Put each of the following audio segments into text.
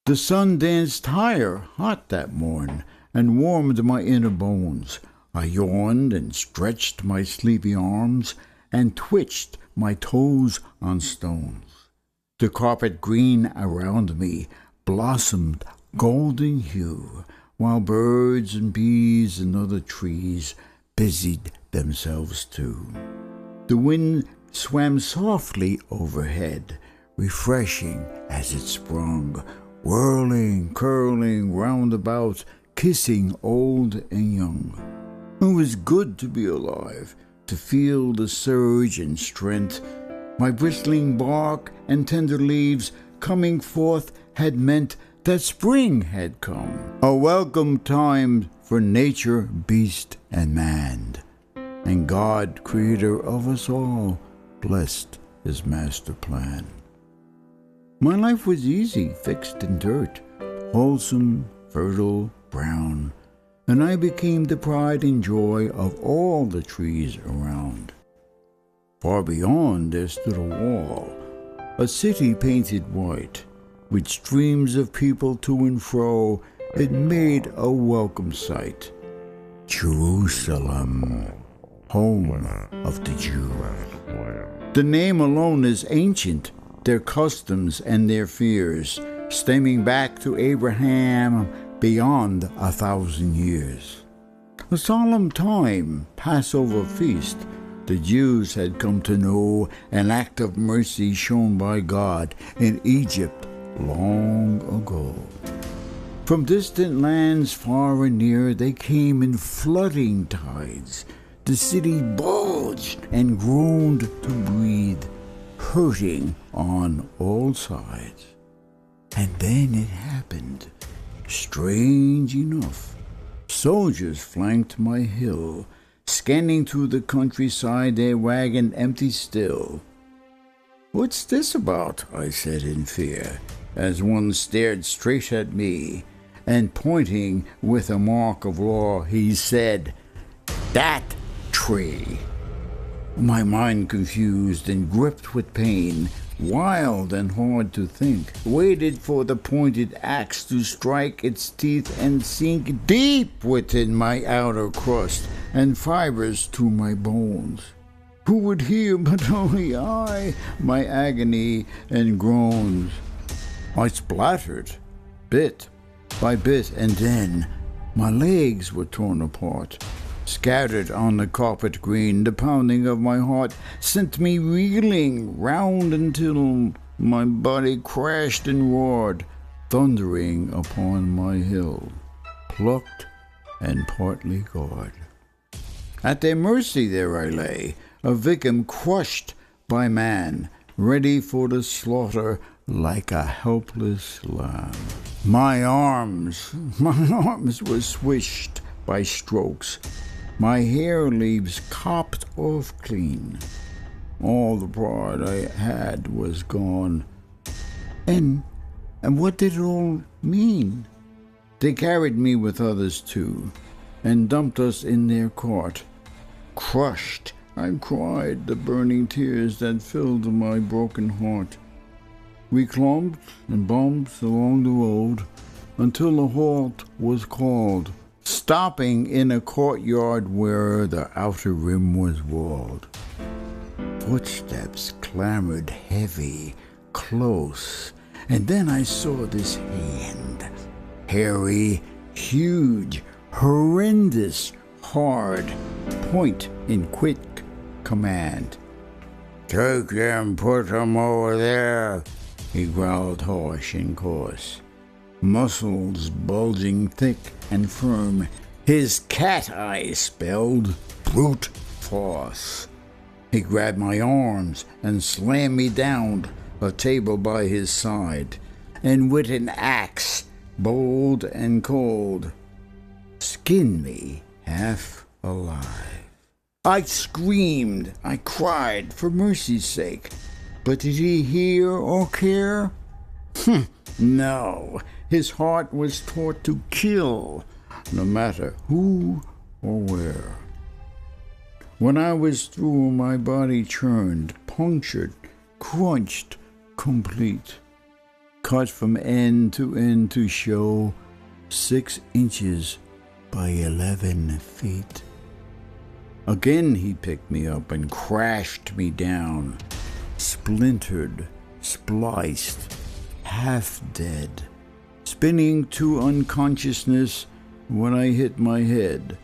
The sun danced higher, hot that morn, and warmed my inner bones. I yawned and stretched my sleepy arms, and twitched my toes on stones. The carpet green around me blossomed golden hue, while birds and bees and other trees busied themselves too. The wind swam softly overhead, refreshing as it sprung, whirling, curling round about, kissing old and young. It was good to be alive, to feel the surge and strength. My bristling bark and tender leaves coming forth had meant that spring had come, a welcome time for nature, beast, and man. And God, creator of us all, blessed his master plan. My life was easy, fixed in dirt, wholesome, fertile, brown, and I became the pride and joy of all the trees around. Far beyond there stood a wall, a city painted white, with streams of people to and fro. It made a welcome sight. Jerusalem, home of the Jew. The name alone is ancient, their customs and their fears, stemming back to Abraham beyond 1,000 years. A solemn time, Passover feast, the Jews had come to know, an act of mercy shown by God in Egypt long ago. From distant lands far and near they came in flooding tides. The city bulged and groaned to breathe, hurting on all sides. And then it happened. Strange enough, soldiers flanked my hill, scanning through the countryside, their wagon empty still. "What's this about?" I said in fear, as one stared straight at me, and pointing with a mark of law, he said, "That tree." My mind confused and gripped with pain, wild and hard to think, waited for the pointed axe to strike its teeth and sink deep within my outer crust and fibers to my bones. Who would hear but only I, my agony and groans? I splattered, bit by bit, and then my legs were torn apart. Scattered on the carpet green, the pounding of my heart sent me reeling round until my body crashed and roared, thundering upon my hill, plucked and partly gored. At their mercy there I lay, a victim crushed by man, ready for the slaughter like a helpless lamb. My arms were swished by strokes, my hair leaves copped off clean. All the pride I had was gone. And what did it all mean? They carried me with others too, and dumped us in their cart. Crushed, I cried the burning tears that filled my broken heart. We clumped and bumped along the road until a halt was called, stopping in a courtyard where the outer rim was walled. Footsteps clamored heavy, close, and then I saw this hand, hairy, huge, horrendous, hard, point in quick command. "Take them, put them over there," he growled harsh and coarse. Muscles bulging thick and firm, his cat eyes spelled brute force. He grabbed my arms and slammed me down a table by his side, and with an axe, bold and cold, skinned me half alive. I screamed, I cried for mercy's sake, but did he hear or care? No, his heart was taught to kill, no matter who or where. When I was through, my body churned, punctured, crunched, complete. cut from end to show 6 inches by 11 feet. Again he picked me up and crashed me down, splintered, spliced, half dead, spinning to unconsciousness when I hit my head.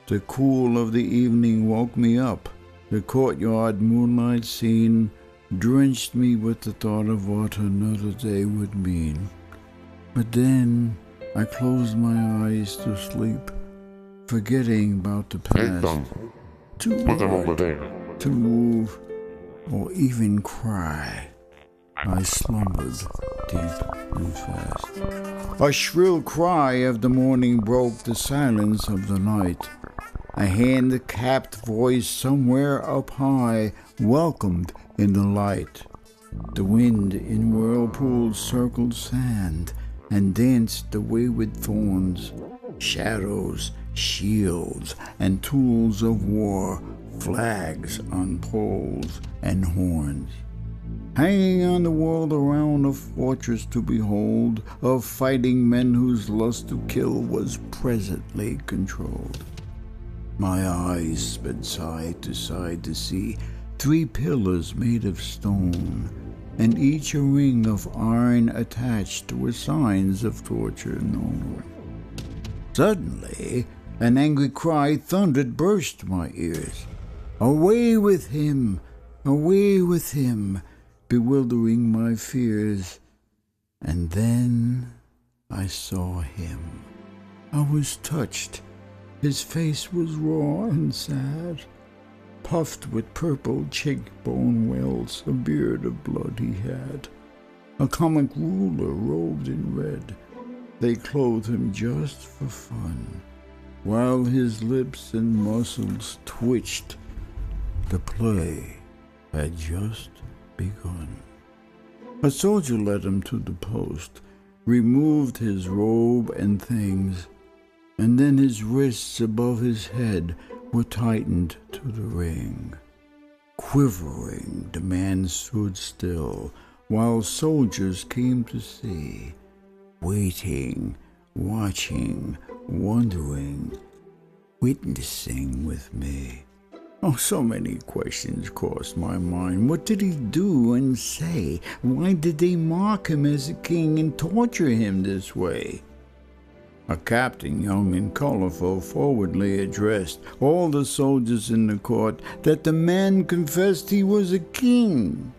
The cool of the evening woke me up. The courtyard moonlight scene drenched me with the thought of what another day would mean. But then I closed my eyes to sleep, forgetting about the past, too hard to move or even cry. I slumbered deep and fast. A shrill cry of the morning broke the silence of the night. A hand-capped voice somewhere up high welcomed in the light. The wind in whirlpools circled sand and danced the wayward thorns, shadows, shields, and tools of war, flags on poles and horns. Hanging on the world around a fortress to behold, of fighting men whose lust to kill was presently controlled. My eyes sped side to see 3 pillars made of stone, and each a ring of iron attached with signs of torture known. Suddenly, an angry cry thundered burst my ears. Away with him! Away with him! Bewildering my fears. And then I saw him. I was touched. His face was raw and sad, puffed with purple cheekbone wells, a beard of blood he had. A comic ruler robed in red, they clothed him just for fun, while his lips and muscles twitched. The play had just begun. A soldier led him to the post, removed his robe and things, and then his wrists above his head were tightened to the ring. Quivering, the man stood still, while soldiers came to see, waiting, watching, wondering, witnessing with me. Oh, so many questions crossed my mind. What did he do and say? Why did they mock him as a king and torture him this way? A captain, young and colorful, forwardly addressed all the soldiers in the court that the man confessed he was a king.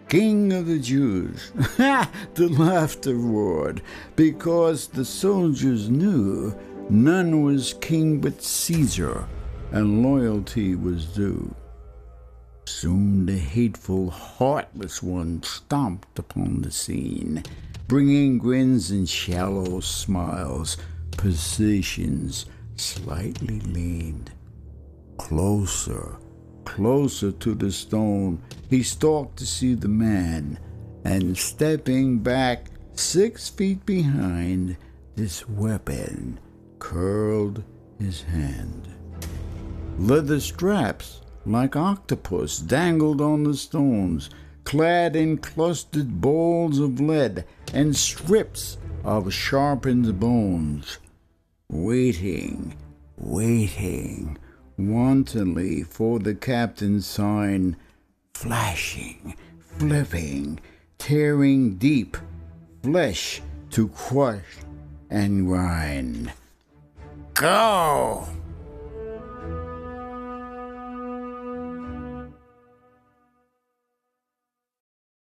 King of the Jews. Ha! The laughter roared, because the soldiers knew none was king but Caesar, and loyalty was due. Soon the hateful, heartless one stomped upon the scene, bringing grins and shallow smiles, positions slightly leaned. Closer, closer to the stone, he stalked to see the man, and stepping back 6 feet behind, this weapon curled his hand. Leather straps, like octopus, dangled on the stones, clad in clustered balls of lead and strips of sharpened bones, waiting, wantonly for the captain's sign, flashing, flipping, tearing deep, flesh to crush and grind. Go!